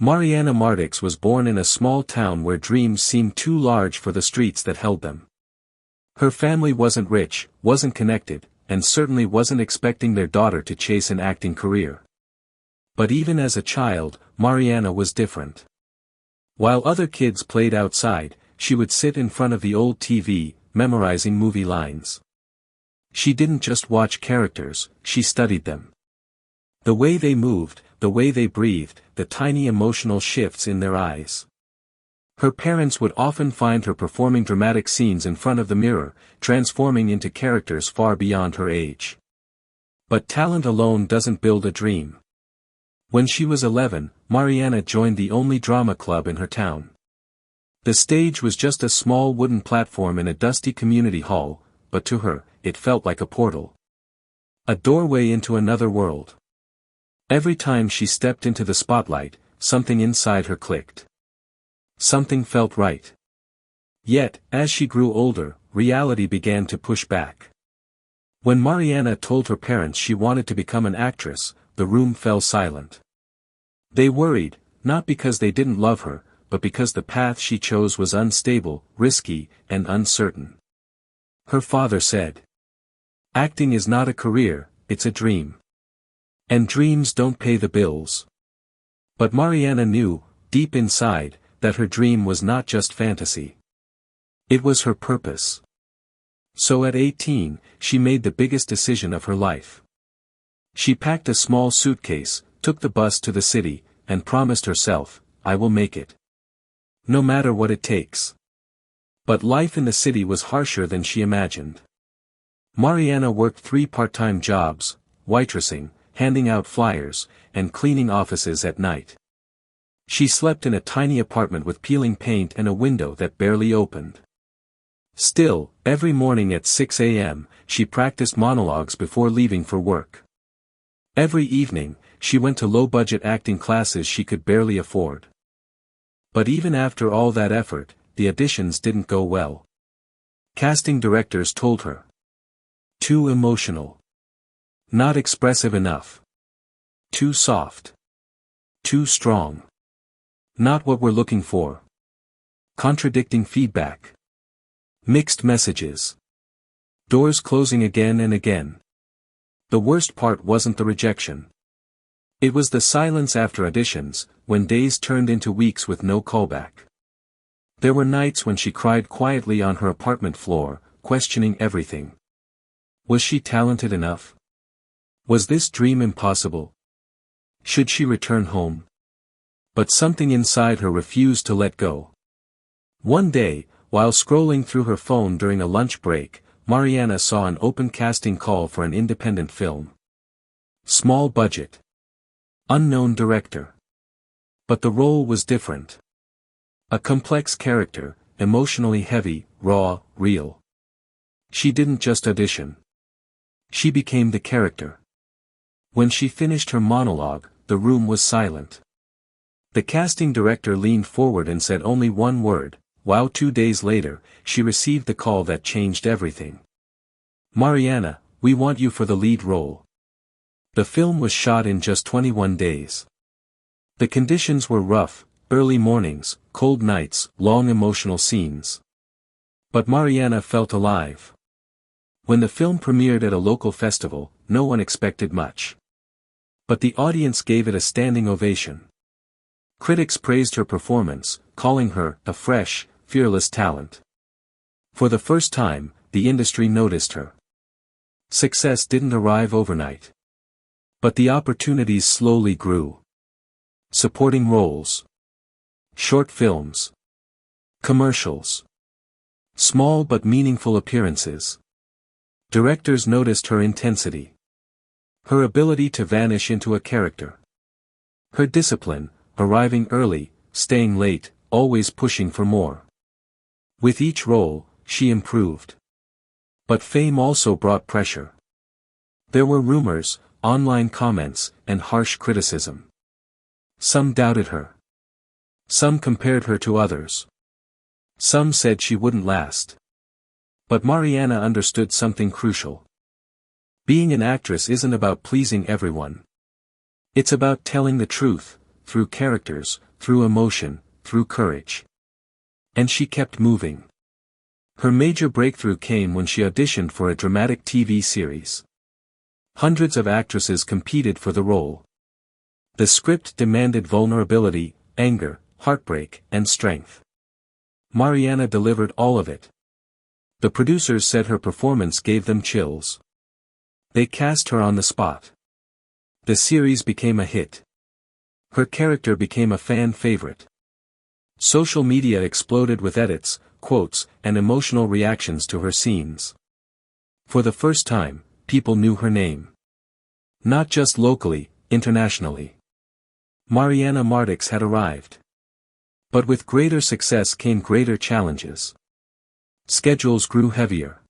Mariana Martix was born in a small town where dreams seemed too large for the streets that held them. Her family wasn't rich, wasn't connected, and certainly wasn't expecting their daughter to chase an acting career. But even as a child, Mariana was different. While other kids played outside, she would sit in front of the old TV, memorizing movie lines. She didn't just watch characters, she studied them. The way they moved, the way they breathed, the tiny emotional shifts in their eyes. Her parents would often find her performing dramatic scenes in front of the mirror, transforming into characters far beyond her age. But talent alone doesn't build a dream. When she was 11, Mariana joined the only drama club in her town. The stage was just a small wooden platform in a dusty community hall, but to her, it felt like a portal. A doorway into another world. Every time she stepped into the spotlight, something inside her clicked. Something felt right. Yet, as she grew older, reality began to push back. When Mariana told her parents she wanted to become an actress, the room fell silent. They worried, not because they didn't love her, but because the path she chose was unstable, risky, and uncertain. Her father said, "Acting is not a career, it's a dream. And dreams don't pay the bills." But Mariana knew, deep inside, that her dream was not just fantasy. It was her purpose. So at 18, she made the biggest decision of her life. She packed a small suitcase, took the bus to the city, and promised herself, "I will make it. No matter what it takes." But life in the city was harsher than she imagined. Mariana worked 3 part-time jobs, waitressing, handing out flyers, and cleaning offices at night. She slept in a tiny apartment with peeling paint and a window that barely opened. Still, every morning at 6 a.m., she practiced monologues before leaving for work. Every evening, she went to low-budget acting classes she could barely afford. But even after all that effort, the auditions didn't go well. Casting directors told her, "Too emotional. Not expressive enough. Too soft. Too strong. Not what we're looking for." Contradicting feedback. Mixed messages. Doors closing again and again. The worst part wasn't the rejection. It was the silence after auditions, when days turned into weeks with no callback. There were nights when she cried quietly on her apartment floor, questioning everything. Was she talented enough? Was this dream impossible? Should she return home? But something inside her refused to let go. One day, while scrolling through her phone during a lunch break, Mariana saw an open casting call for an independent film. Small budget. Unknown director. But the role was different. A complex character, emotionally heavy, raw, real. She didn't just audition. She became the character. When she finished her monologue, the room was silent. The casting director leaned forward and said only one word, "Wow." 2 days later, she received the call that changed everything. "Mariana, we want you for the lead role." The film was shot in just 21 days. The conditions were rough, early mornings, cold nights, long emotional scenes. But Mariana felt alive. When the film premiered at a local festival, no one expected much. But the audience gave it a standing ovation. Critics praised her performance, calling her a fresh, fearless talent. For the first time, the industry noticed her. Success didn't arrive overnight. But the opportunities slowly grew. Supporting roles. Short films. Commercials. Small but meaningful appearances. Directors noticed her intensity. Her ability to vanish into a character. Her discipline, arriving early, staying late, always pushing for more. With each role, she improved. But fame also brought pressure. There were rumors, online comments, and harsh criticism. Some doubted her. Some compared her to others. Some said she wouldn't last. But Mariana understood something crucial. Being an actress isn't about pleasing everyone. It's about telling the truth, through characters, through emotion, through courage. And she kept moving. Her major breakthrough came when she auditioned for a dramatic TV series. Hundreds of actresses competed for the role. The script demanded vulnerability, anger, heartbreak, and strength. Mariana delivered all of it. The producers said her performance gave them chills. They cast her on the spot. The series became a hit. Her character became a fan favorite. Social media exploded with edits, quotes, and emotional reactions to her scenes. For the first time, people knew her name. Not just locally, internationally. Mariana Martix had arrived. But with greater success came greater challenges. Schedules grew heavier.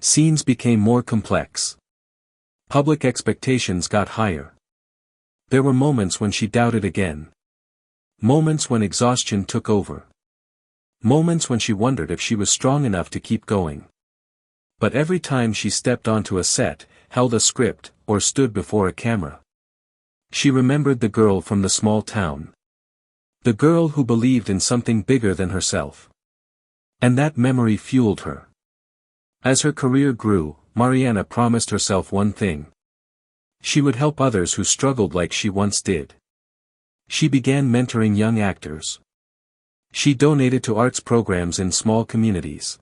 Scenes became more complex. Public expectations got higher. There were moments when she doubted again. Moments when exhaustion took over. Moments when she wondered if she was strong enough to keep going. But every time she stepped onto a set, held a script, or stood before a camera, she remembered the girl from the small town. The girl who believed in something bigger than herself. And that memory fueled her. As her career grew, Mariana promised herself one thing. She would help others who struggled like she once did. She began mentoring young actors. She donated to arts programs in small communities.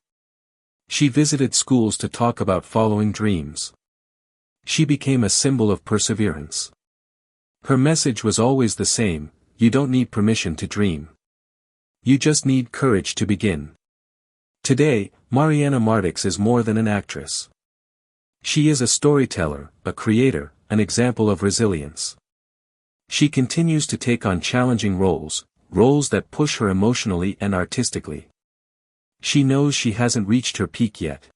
She visited schools to talk about following dreams. She became a symbol of perseverance. Her message was always the same: you don't need permission to dream. You just need courage to begin. Today, Mariana Martix is more than an actress. She is a storyteller, a creator, an example of resilience. She continues to take on challenging roles, roles that push her emotionally and artistically. She knows she hasn't reached her peak yet.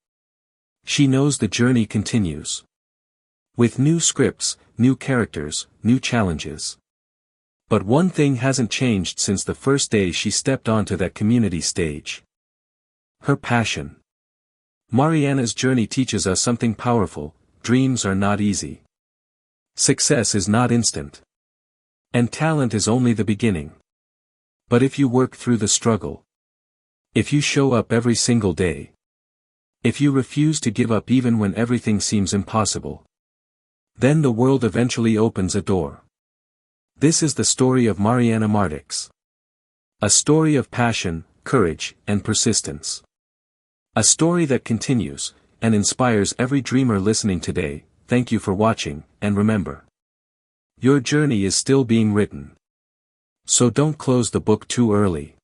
She knows the journey continues. With new scripts, new characters, new challenges. But one thing hasn't changed since the first day she stepped onto that community stage. Her passion. Mariana's journey teaches us something powerful: dreams are not easy. Success is not instant. And talent is only the beginning. But if you work through the struggle, if you show up every single day, if you refuse to give up even when everything seems impossible, then the world eventually opens a door. This is the story of Mariana Martix. A story of passion, courage, and persistence. A story that continues, and inspires every dreamer listening today. Thank you for watching, and remember, your journey is still being written. So don't close the book too early.